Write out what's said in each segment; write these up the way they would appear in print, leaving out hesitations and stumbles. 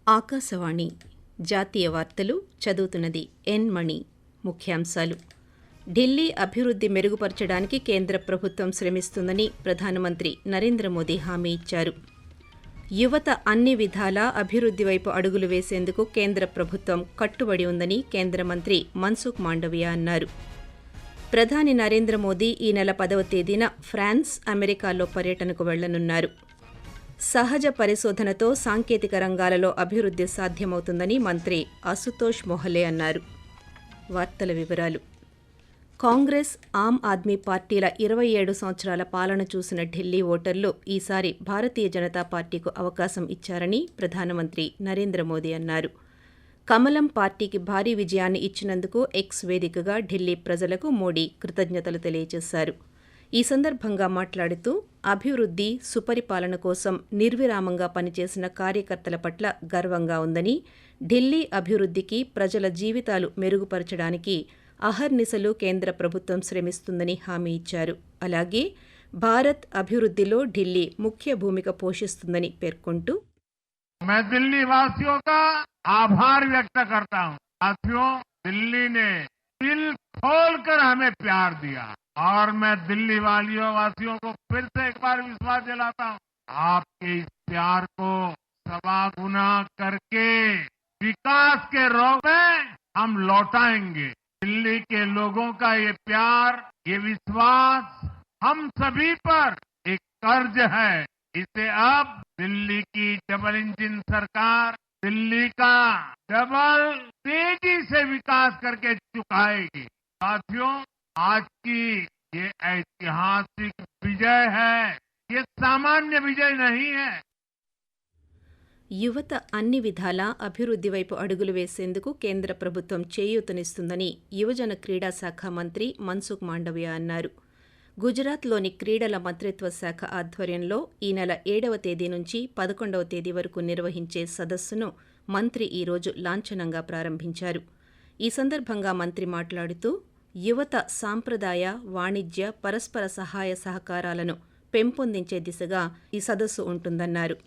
ఆకాశవాణి జాతీయ వార్తలు చదువుతున్నది ఎన్ మణి. ముఖ్యాంశాలు. ఢిల్లీ అభివృద్ధి మెరుగుపరచడానికి కేంద్ర ప్రభుత్వం శ్రమిస్తుందని ప్రధానమంత్రి నరేంద్ర మోదీ హామీ ఇచ్చారు. యువత అన్ని విధాలా అభివృద్ధి వైపు అడుగులు వేసేందుకు కేంద్ర ప్రభుత్వం కట్టుబడి ఉందని కేంద్ర మంత్రి మన్సుఖ్ మాండవీయ అన్నారు. ప్రధాని నరేంద్ర మోదీ ఈ నెల 10వ తేదీన ఫ్రాన్స్, అమెరికాలో పర్యటనకు వెళ్లనున్నారు. సహజ పరిశోధనతో సాంకేతిక రంగాలలో అభివృద్ధి సాధ్యమవుతుందని మంత్రి అశుతోష్ మొహలే అన్నారు. వార్తల వివరాలు. కాంగ్రెస్, ఆమ్ ఆద్మీ పార్టీల 27 సంవత్సరాల పాలన చూసిన ఢిల్లీ ఓటర్లు ఈసారి భారతీయ జనతా పార్టీకు అవకాశం ఇచ్చారని ప్రధానమంత్రి నరేంద్ర మోదీ అన్నారు. కమలం పార్టీకి భారీ విజయాన్ని ఇచ్చినందుకు ఎక్స్ వేదికగా ఢిల్లీ ప్రజలకు మోడీ కృతజ్ఞతలు తెలియజేశారు. ఈ సందర్భంగా మాట్లాడుతూ అభివృద్ధి, సుపరిపాలన కోసం నిర్విరామంగా పనిచేసిన కార్యకర్తల పట్ల గర్వంగా ఉందని, ఢిల్లీ అభివృద్ధికి, ప్రజల జీవితాలు మెరుగుపరచడానికి అహర్నిశలు కేంద్ర ప్రభుత్వం శ్రమిస్తుందని హామీ ఇచ్చారు. అలాగే భారత్ అభివృద్ధిలో ఢిల్లీ ముఖ్య భూమిక పోషిస్తుందని పేర్కొంటూ मैं दिल्ली वासियों का आभार व्यक्त करता हूं. साथियों, दिल्ली ने दिल खोलकर हमें प्यार दिया और मैं दिल्ली वासियों को फिर से एक बार विश्वास दिलाता हूं. आपके इस प्यार को सवा गुना करके विकास के रोग में हम लौटाएंगे. दिल्ली के लोगों का ये प्यार, ये विश्वास हम सभी पर एक कर्ज है. इसे अब दिल्ली की डबल इंजन सरकार दिल्ली का डबल तेजी से विकास करके चुकाएगी. साथियों, आज की ये ऐतिहासिक विजय है, ये सामान्य विजय नहीं है. యువత అన్ని విధాలా అభివృద్ధి వైపు అడుగులు వేసేందుకు కేంద్ర ప్రభుత్వం చేయూతనిస్తుందని యువజన క్రీడా శాఖ మంత్రి మన్సుఖ్ మాండవీయ అన్నారు. గుజరాత్లోని క్రీడల మంత్రిత్వ శాఖ ఆధ్వర్యంలో ఈ నెల 7వ తేదీ నుంచి 11వ తేదీ వరకు నిర్వహించే సదస్సును మంత్రి ఈరోజు లాంఛనంగా ప్రారంభించారు. ఈ సందర్భంగా మంత్రి మాట్లాడుతూ యువత సాంప్రదాయ, వాణిజ్య, పరస్పర సహాయ సహకారాలను పెంపొందించే దిశగా ఈ సదస్సు ఉంటుందన్నారు.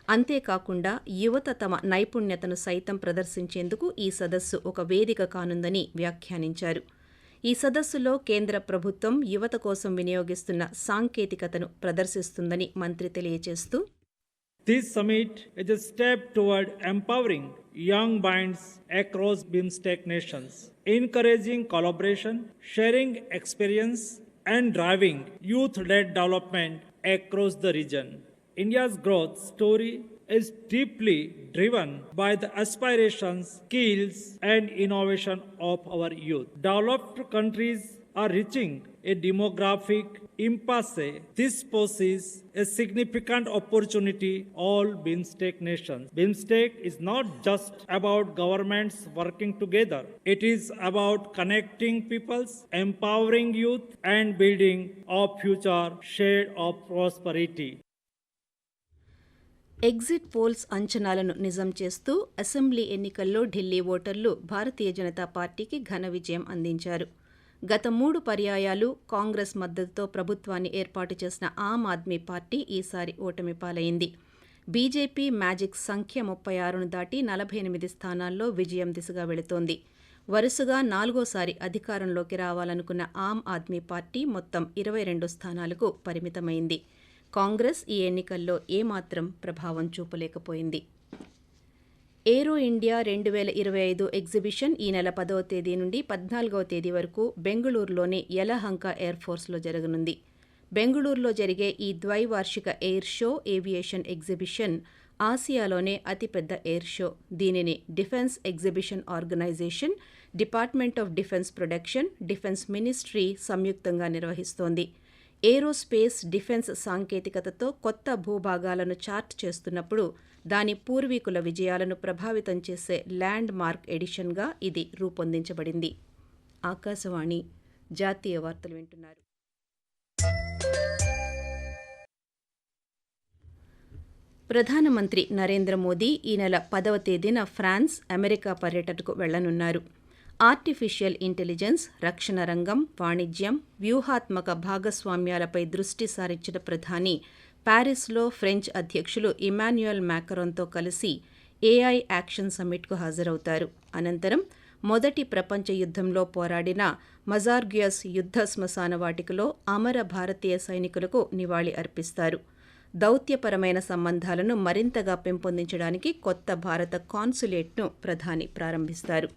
అంతేకాకుండా యువత తమ నైపుణ్యతను సైతం ప్రదర్శించేందుకు ఈ సదస్సు ఒక వేదిక కానుందని వ్యాఖ్యానించారు. ఈ సదస్సులో కేంద్ర ప్రభుత్వం యువత కోసం వినియోగిస్తున్న సాంకేతికతను ప్రదర్శిస్తుందని మంత్రి తెలియజేస్తూ This summit is a step toward empowering young minds across BIMSTEC nations, encouraging collaboration, sharing experience, and driving youth-led development across the region. India's growth story is deeply driven by the aspirations, skills, and innovation of our youth. Developed countries are reaching a demographic impasse. This poses a significant opportunity all BIMSTEC nations. BIMSTEC is not just about governments working together. It is about connecting peoples, empowering youth, and building a future shared of prosperity. Exit polls అంచనాలను నిజం చేస్తూ assembly ఎన్నికల్లో ఢిల్లీ ఓటర్లు భారతీయ జనతా పార్టీకి ఘన విజయం అందించారు. గత 3 పర్యాయాలు కాంగ్రెస్ మద్దతుతో ప్రభుత్వాన్ని ఏర్పాటు చేసిన ఆమ్ ఆద్మీ పార్టీ ఈసారి ఓటమి పాలైంది. బీజేపీ మ్యాజిక్ సంఖ్య 36ను దాటి 48 స్థానాల్లో విజయం దిశగా వెళుతోంది. వరుసగా 4వసారి అధికారంలోకి రావాలనుకున్న ఆమ్ ఆద్మీ పార్టీ మొత్తం 22 స్థానాలకు పరిమితమైంది. కాంగ్రెస్ ఈ ఎన్నికల్లో ఏమాత్రం ప్రభావం చూపలేకపోయింది. ఏరో ఇండియా 2025 ఎగ్జిబిషన్ ఈ నెల 10వ తేదీ నుండి 14వ తేదీ వరకు బెంగళూరులోని యలహంక ఎయిర్ఫోర్స్లో జరగనుంది. బెంగళూరులో జరిగే ఈ ద్వైవార్షిక ఎయిర్ షో, ఏవియేషన్ ఎగ్జిబిషన్ ఆసియాలోనే అతిపెద్ద ఎయిర్ షో. దీనిని defence exhibition organisation, department of defence production, defence ministry సంయుక్తంగా నిర్వహిస్తోంది. ఏరోస్పేస్, డిఫెన్స్ సాంకేతికతతో కొత్త భూభాగాలను చార్ట్ చేస్తున్నప్పుడు దాని పూర్వీకుల విజయాలను ప్రభావితం చేసే ల్యాండ్ మార్క్ ఎడిషన్గా ఇది రూపొందించబడింది. ఆకాశవాణి జాతీయ వార్తలు వింటున్నారు. ప్రధానమంత్రి నరేంద్ర మోదీ ఈ నెల 10వ తేదీన ఫ్రాన్స్, అమెరికా పర్యటనకు వెళ్లనున్నారు. ఆర్టిఫిషియల్ ఇంటెలిజెన్స్, రక్షణ రంగం, వాణిజ్యం, వ్యూహాత్మక భాగస్వామ్యాలపై దృష్టి సారించిన ప్రధాని ప్యారిస్లో ఫ్రెంచ్ అధ్యక్షులు ఇమాన్యుయల్ మాక్రాన్తో కలిసి ఏఐ యాక్షన్ సమ్మిట్కు హాజరవుతారు. అనంతరం మొదటి ప్రపంచ యుద్ధంలో పోరాడిన మజార్గియస్ యుద్ధ శ్మశాన వాటికలో అమర భారతీయ సైనికులకు నివాళి అర్పిస్తారు. దౌత్యపరమైన సంబంధాలను మరింతగా పెంపొందించడానికి కొత్త భారత కాన్సులేట్ను ప్రధాని ప్రారంభిస్తారు.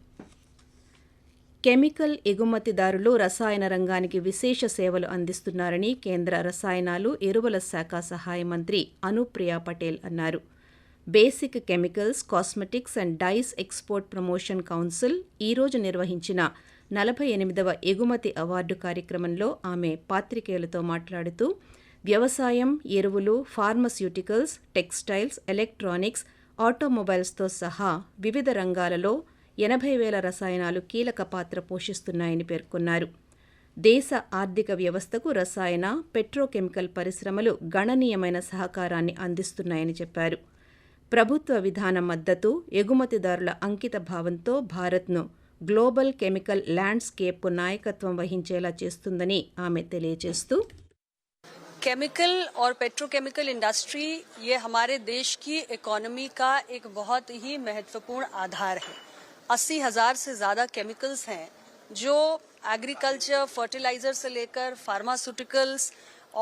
కెమికల్ ఎగుమతిదారులు రసాయన రంగానికి విశేష సేవలు అందిస్తున్నారని కేంద్ర రసాయనాలు, ఎరువుల శాఖ సహాయ మంత్రి అనుప్రియా పటేల్ అన్నారు. Basic chemicals, cosmetics and dyes export promotion council ఈరోజు నిర్వహించిన 48వ ఎగుమతి అవార్డు కార్యక్రమంలో ఆమె పాత్రికేయులతో మాట్లాడుతూ వ్యవసాయం, ఎరువులు, ఫార్మస్యూటికల్స్, టెక్స్టైల్స్, ఎలక్ట్రానిక్స్, ఆటోమొబైల్స్తో సహా వివిధ రంగాలలో 80,000 రసాయనాలు కీలక పాత్ర పోషిస్తున్నాయని పేర్కొన్నారు. దేశ ఆర్థిక వ్యవస్థకు రసాయన, పెట్రోకెమికల్ పరిశ్రమలు గణనీయమైన సహకారాన్ని అందిస్తున్నాయని చెప్పారు. ప్రభుత్వ విధాన మద్దతు, ఎగుమతిదారుల అంకిత భావంతో భారత్ను గ్లోబల్ కెమికల్ ల్యాండ్స్కేప్కు నాయకత్వం వహించేలా చేస్తుందని ఆమె తెలియజేస్తూ केमिकल और पेट्रोकेमिकल इंडस्ट्री ये हमारे देश की इकोनॉमी का एक बहुत ही महत्वपूर्ण आधार है। 80,000 से ज़्यादा केमिकल्स हैं जो एग्रीकल्चर, फर्टिलाइजर से लेकर फार्मास्यूटिकल्स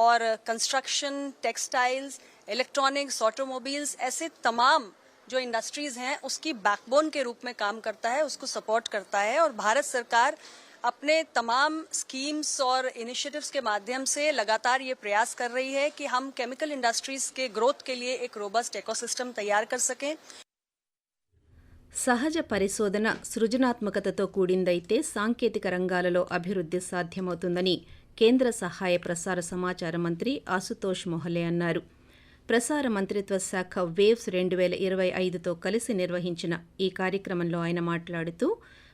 और कंस्ट्रक्शन, टेक्सटाइल्स, इलेक्ट्रॉनिक्स, ऑटोमोबाइल्स ऐसे तमाम जो इंडस्ट्रीज हैं उसकी बैकबोन के रूप में काम करता है, उसको सपोर्ट करता है। और भारत सरकार अपने तमाम स्कीम्स और इनिशिएटिव्स के माध्यम से लगातार ये प्रयास कर रही है कि हम केमिकल इंडस्ट्रीज के ग्रोथ के लिए एक रोबस्ट इकोसिस्टम तैयार कर सकें। సహజ పరిశోధన సృజనాత్మకతతో కూడిందైతే సాంకేతిక రంగాలలో అభివృద్ధి సాధ్యమవుతుందని కేంద్ర సహాయ ప్రసార సమాచార మంత్రి ఆశుతోష్ మొహలే అన్నారు. ప్రసార మంత్రిత్వ శాఖ వేవ్స్ 2025తో కలిసి నిర్వహించిన ఈ కార్యక్రమంలో ఆయన మాట్లాడుతూ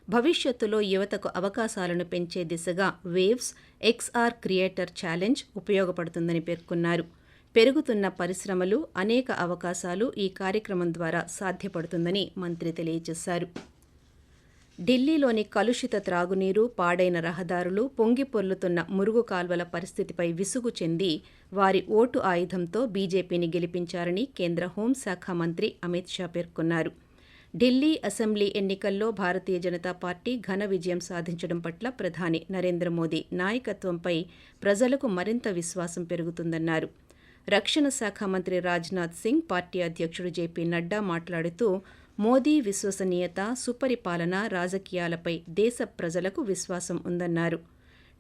భవిష్యత్తులో యువతకు అవకాశాలను పెంచే దిశగా వేవ్స్ XR క్రియేటర్ ఛాలెంజ్ ఉపయోగపడుతుందని పేర్కొన్నారు. పెరుగుతున్న పరిశ్రమలు, అనేక అవకాశాలు ఈ కార్యక్రమం ద్వారా సాధ్యపడుతుందని మంత్రి తెలియజేశారు. ఢిల్లీలోని కలుషిత త్రాగునీరు, పాడైన రహదారులు, పొంగిపొర్లుతున్న మురుగు కాల్వల పరిస్థితిపై విసుగు చెంది వారి ఓటు ఆయుధంతో బీజేపీని గెలిపించారని కేంద్ర హోంశాఖ మంత్రి అమిత్ షా పేర్కొన్నారు. ఢిల్లీ అసెంబ్లీ ఎన్నికల్లో భారతీయ జనతా పార్టీ ఘన విజయం సాధించడం పట్ల ప్రధాని నరేంద్ర మోదీ నాయకత్వంపై ప్రజలకు మరింత విశ్వాసం పెరుగుతుందన్నారు. రక్షణ శాఖ మంత్రి రాజ్నాథ్ సింగ్, పార్టీ అధ్యక్షుడు జేపీ నడ్డా మాట్లాడుతూ మోదీ విశ్వసనీయత, సుపరిపాలన, రాజకీయాలపై దేశ ప్రజలకు విశ్వాసం ఉందన్నారు.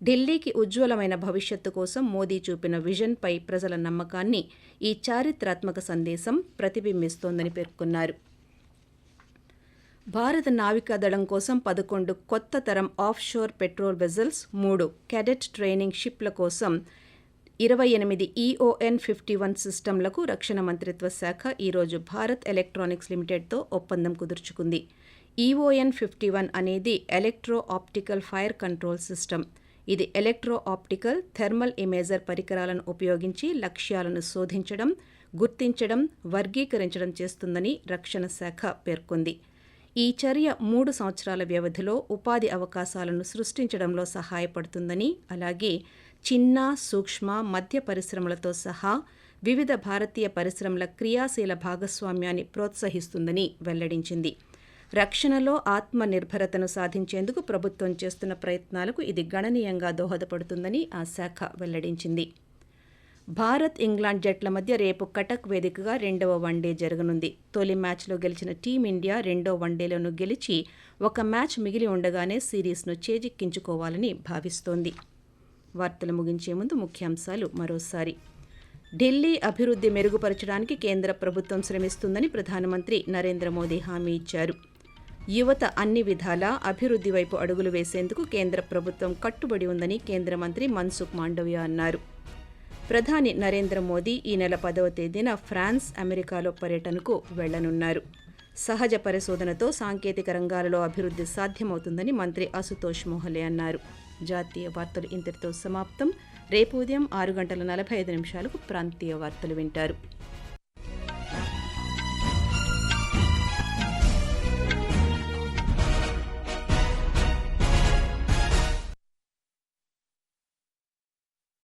ఢిల్లీకి ఉజ్వలమైన భవిష్యత్తు కోసం మోదీ చూపిన విజన్పై ప్రజల నమ్మకాన్ని ఈ చారిత్రాత్మక సందేశం ప్రతిబింబిస్తోందని పేర్కొన్నారు. భారత నావికాదళం కోసం 11 కొత్త తరం offshore patrol vessels, 3 cadet training షిప్ల కోసం 28 EON-51 సిస్టమ్లకు రక్షణ మంత్రిత్వ శాఖ ఈరోజు భారత్ ఎలక్ట్రానిక్స్ లిమిటెడ్తో ఒప్పందం కుదుర్చుకుంది. EON-51 అనేది electro optical fire control system. ఇది ఎలక్ట్రో ఆప్టికల్ థెర్మల్ ఇమేజర్ పరికరాలను ఉపయోగించి లక్ష్యాలను శోధించడం, గుర్తించడం, వర్గీకరించడం చేస్తుందని రక్షణ శాఖ పేర్కొంది. ఈ చర్య 3 సంవత్సరాల వ్యవధిలో ఉపాధి అవకాశాలను సృష్టించడంలో సహాయపడుతుందని, అలాగే చిన్న, సూక్ష్మ, మధ్య పరిశ్రమలతో సహా వివిధ భారతీయ పరిశ్రమల క్రియాశీల భాగస్వామ్యాన్ని ప్రోత్సహిస్తుందని వెల్లడించింది. రక్షణలో ఆత్మనిర్భరతను సాధించేందుకు ప్రభుత్వం చేస్తున్న ప్రయత్నాలకు ఇది గణనీయంగా దోహదపడుతుందని ఆ శాఖ వెల్లడించింది. భారత్, ఇంగ్లాండ్ జట్ల మధ్య రేపు కటక్ వేదికగా 2వ వన్డే జరగనుంది. తొలి మ్యాచ్లో గెలిచిన టీమిండియా 2వ వన్డేలోనూ గెలిచి ఒక మ్యాచ్ మిగిలి ఉండగానే సిరీస్ను చేజిక్కించుకోవాలని భావిస్తోంది. వార్తలు ముగించే ముందు ముఖ్యాంశాలు మరోసారి. ఢిల్లీ అభివృద్ధి మెరుగుపరచడానికి కేంద్ర ప్రభుత్వం శ్రమిస్తుందని ప్రధానమంత్రి నరేంద్ర మోదీ హామీ ఇచ్చారు. యువత అన్ని విధాలా అభివృద్ధి వైపు అడుగులు వేసేందుకు కేంద్ర ప్రభుత్వం కట్టుబడి ఉందని కేంద్ర మంత్రి మన్సుఖ్ మాండవ్య అన్నారు. ప్రధాని నరేంద్ర మోదీ ఈ నెల 10వ తేదీన ఫ్రాన్స్, అమెరికాలో పర్యటనకు వెళ్లనున్నారు. సహజ పరిశోధనతో సాంకేతిక రంగాలలో అభివృద్ధి సాధ్యమవుతుందని మంత్రి ఆశుతోష్ మొహలే అన్నారు. జాతీయ వార్తలు ఇంతటితో సమాప్తం. రేపు ఉదయం 6:45 ప్రాంతీయ వార్తలు వింటారు.